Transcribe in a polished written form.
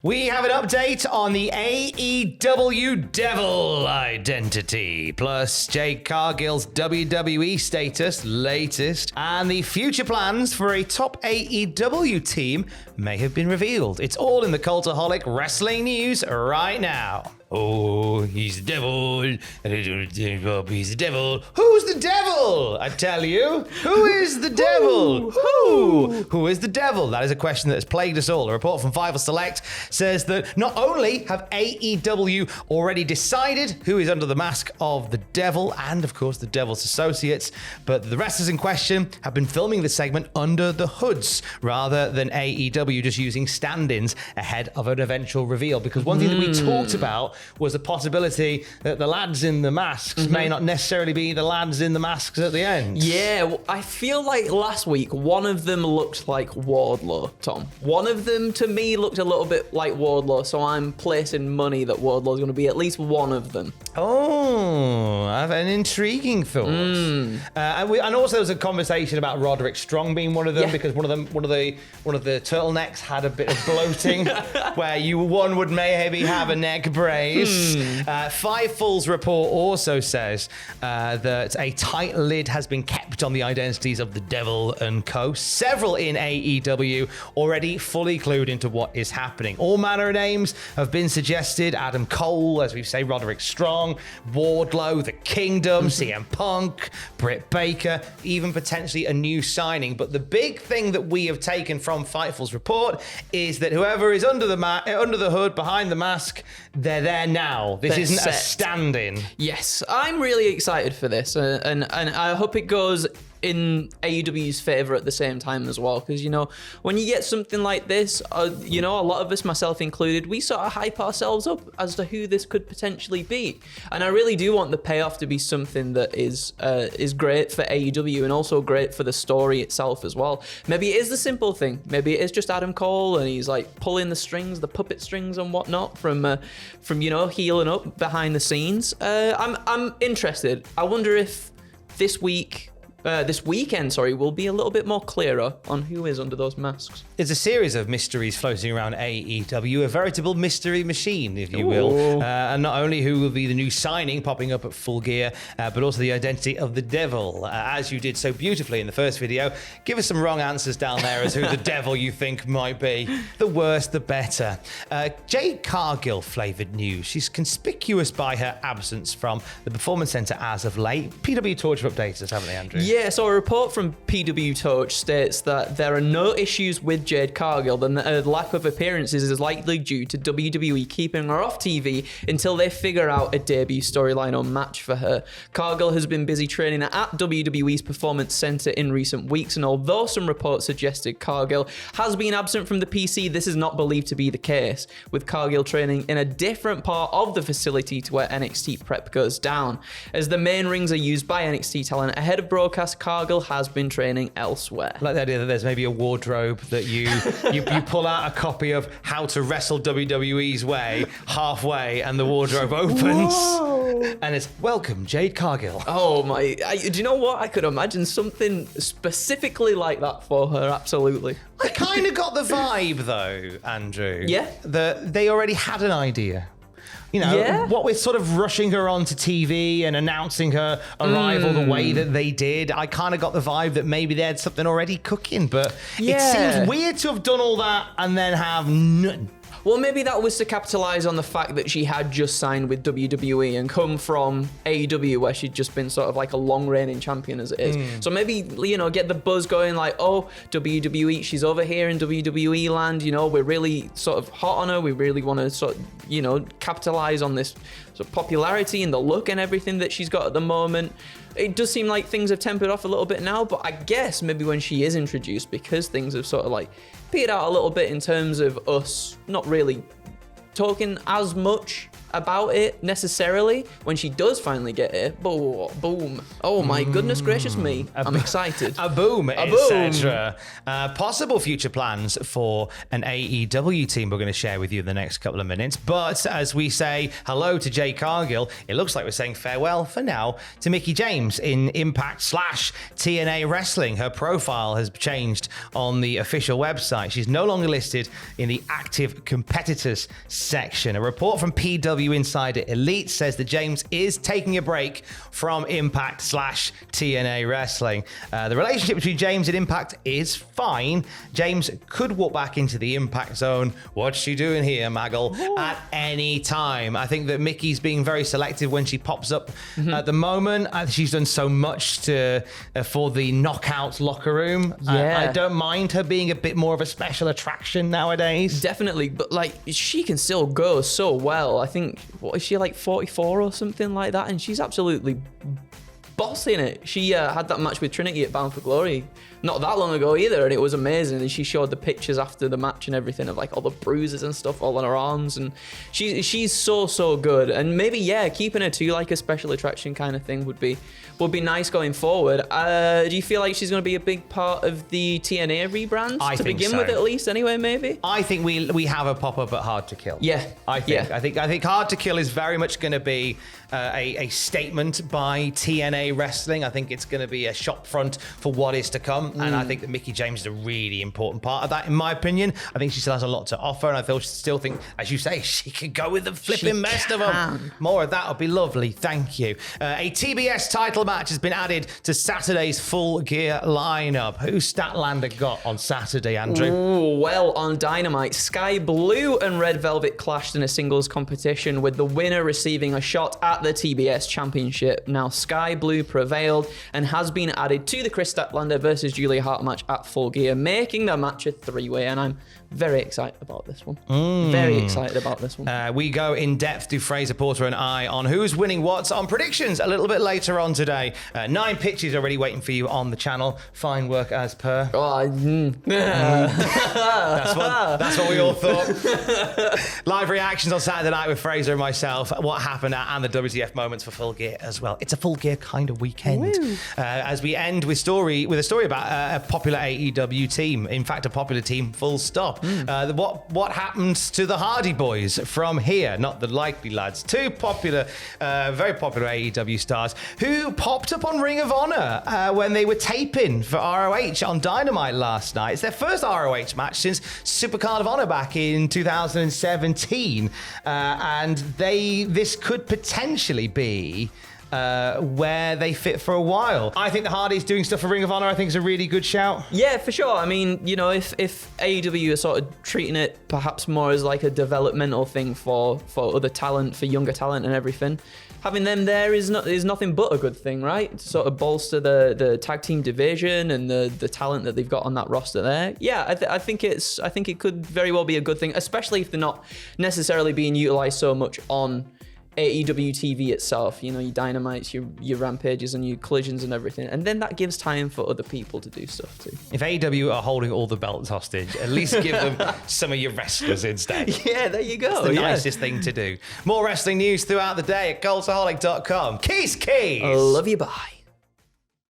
We have an update on the AEW Devil identity, plus Jade Cargill's WWE status, latest, and the future plans for a top AEW team may have been revealed. It's all in the Cultaholic wrestling news right now. Oh, he's the devil. He's the devil. Who's the devil? I tell you. Who is the devil? Who is the devil? That is a question that has plagued us all. A report from Fightful Select says that not only have AEW already decided who is under the mask of the devil and, of course, the devil's associates, but the wrestlers in question have been filming the segment under the hoods rather than AEW just using stand-ins ahead of an eventual reveal. Because one thing that we talked about was the possibility that the lads in the masks may not necessarily be the lads in the masks at the end. Yeah, I feel like last week, one of them looked like Wardlow, Tom. One of them, to me, looked a little bit like Wardlow, so I'm placing money that Wardlow's going to be at least one of them. Oh, I have an intriguing thought. And also there was a conversation about Roderick Strong being one of them, because one of the turtlenecks had a bit of bloating, where one would maybe have a neck brace. Fightful's report also says that a tight lid has been kept on the identities of the Devil and Co. Several in AEW already fully clued into what is happening. All manner of names have been suggested. Adam Cole, as we say, Roderick Strong, Wardlow, The Kingdom, CM Punk, Britt Baker, even potentially a new signing. But the big thing that we have taken from Fightful's report is that whoever is under the hood, behind the mask, they're there now. This isn't a stand-in. Yes, I'm really excited for this, and I hope it goes in AEW's favor at the same time as well, because when you get something like this, a lot of us, myself included, we sort of hype ourselves up as to who this could potentially be, and I really do want the payoff to be something that is great for AEW and also great for the story itself as well. Maybe it is the simple thing. Maybe it is just Adam Cole and he's like pulling the strings, the puppet strings and whatnot from healing up behind the scenes. I'm interested. I wonder if this weekend, will be a little bit more clearer on who is under those masks. There's a series of mysteries floating around AEW, a veritable mystery machine, if you will. And not only who will be the new signing popping up at Full Gear, but also the identity of the devil. As you did so beautifully in the first video, give us some wrong answers down there as who the devil you think might be. The worse, the better. Jade Cargill flavoured news. She's conspicuous by her absence from the Performance Centre as of late. PW Torch have updated us, haven't they, Andrew? Yeah, so a report from PW Torch states that there are no issues with Jade Cargill. The lack of appearances is likely due to WWE keeping her off TV until they figure out a debut storyline or match for her. Cargill has been busy training at WWE's Performance Center in recent weeks, and although some reports suggested Cargill has been absent from the PC, this is not believed to be the case, with Cargill training in a different part of the facility to where NXT prep goes down. As the main rings are used by NXT talent ahead of broadcast, Cargill has been training elsewhere. I like the idea that there's maybe a wardrobe that you pull out a copy of How to Wrestle WWE's Way halfway, and the wardrobe opens. Whoa. And it's welcome Jade Cargill. Oh my! Do you know what? I could imagine something specifically like that for her. Absolutely. I kind of got the vibe though, Andrew. Yeah. That they already had an idea. What with sort of rushing her onto TV and announcing her arrival the way that they did, I kind of got the vibe that maybe they had something already cooking, but it seems weird to have done all that and then have none. Well, maybe that was to capitalize on the fact that she had just signed with WWE and come from AEW, where she'd just been sort of like a long-reigning champion as it is. So maybe, get the buzz going like, oh, WWE, she's over here in WWE land, we're really sort of hot on her. We really want to sort of, capitalize on this sort of popularity and the look and everything that she's got at the moment. It does seem like things have tempered off a little bit now, but I guess maybe when she is introduced, because things have sort of like petered out a little bit in terms of us not really talking as much about it necessarily. When she does finally get it, boom. Oh my goodness gracious me. I'm excited. A boom, etc. Possible future plans for an AEW team we're going to share with you in the next couple of minutes. But as we say hello to Jade Cargill, it looks like we're saying farewell for now to Mickie James in Impact/TNA Wrestling. Her profile has changed on the official website. She's no longer listed in the active competitors section. A report from PW Insider Elite says that James is taking a break from Impact/TNA Wrestling. The relationship between James and Impact is fine. James could walk back into the Impact zone. What's she doing here, Maggle? At any time. I think that Mickey's being very selective when she pops up at the moment. She's done so much for the Knockouts locker room. Yeah. I don't mind her being a bit more of a special attraction nowadays. Definitely, but like she can still go so well. I think, what is she, like 44 or something like that? And she's absolutely bossing it. She had that match with Trinity at Bound for Glory not that long ago either, and it was amazing. And she showed the pictures after the match and everything of like all the bruises and stuff all on her arms, and she's so good. And maybe keeping her to like a special attraction kind of thing would be nice going forward. Do you feel like she's going to be a big part of the TNA rebrand to begin with, at least? Anyway, maybe. I think we have a pop up at Hard to Kill. Yeah, I think Hard to Kill is very much going to be a statement by TNA Wrestling. I think it's going to be a shop front for what is to come. And I think that Mickie James is a really important part of that, in my opinion. I think she still has a lot to offer, and I still think, as you say, she could go with the flipping best of them. More of that would be lovely. Thank you. A TBS title match has been added to Saturday's Full Gear lineup. Who's Statlander got on Saturday, Andrew? Ooh, well, on Dynamite, Sky Blue and Red Velvet clashed in a singles competition, with the winner receiving a shot at the TBS Championship. Now, Sky Blue prevailed and has been added to the Chris Statlander versus Julia Hart match at Full Gear, making the match a three-way, and I'm very excited about this one. Very excited about this one. We go in depth to Fraser Porter and I on who's winning what's on predictions a little bit later on today. 9 pitches already waiting for you on the channel. Fine work as per. That's what we all thought. Live reactions on Saturday night with Fraser and myself. What happened and the WTF moments for Full Gear as well. It's a Full Gear kind of weekend. As we end with a story about a popular AEW team. In fact, a popular team, full stop. What happens to the Hardy Boys from here? Not the Likely Lads. 2 popular, very popular AEW stars who popped up on Ring of Honor when they were taping for ROH on Dynamite last night. It's their first ROH match since Supercard of Honor back in 2017. And this could potentially be where they fit for a while. I think the Hardys doing stuff for Ring of Honor, I think, is a really good shout. Yeah, for sure. I mean, you know, if AEW is sort of treating it perhaps more as like a developmental thing for other talent, for younger talent and everything, having them there is nothing but a good thing, right? To sort of bolster the tag team division and the talent that they've got on that roster there. Yeah, I think it could very well be a good thing, especially if they're not necessarily being utilized so much on AEW TV itself, you know, your Dynamites, your Rampages and your Collisions and everything, and then that gives time for other people to do stuff too. If AEW are holding all the belts hostage, at least give them some of your wrestlers instead. Yeah, there you go. It's the nicest thing to do. More wrestling news throughout the day at Cultaholic.com. Keys! I love you, bye.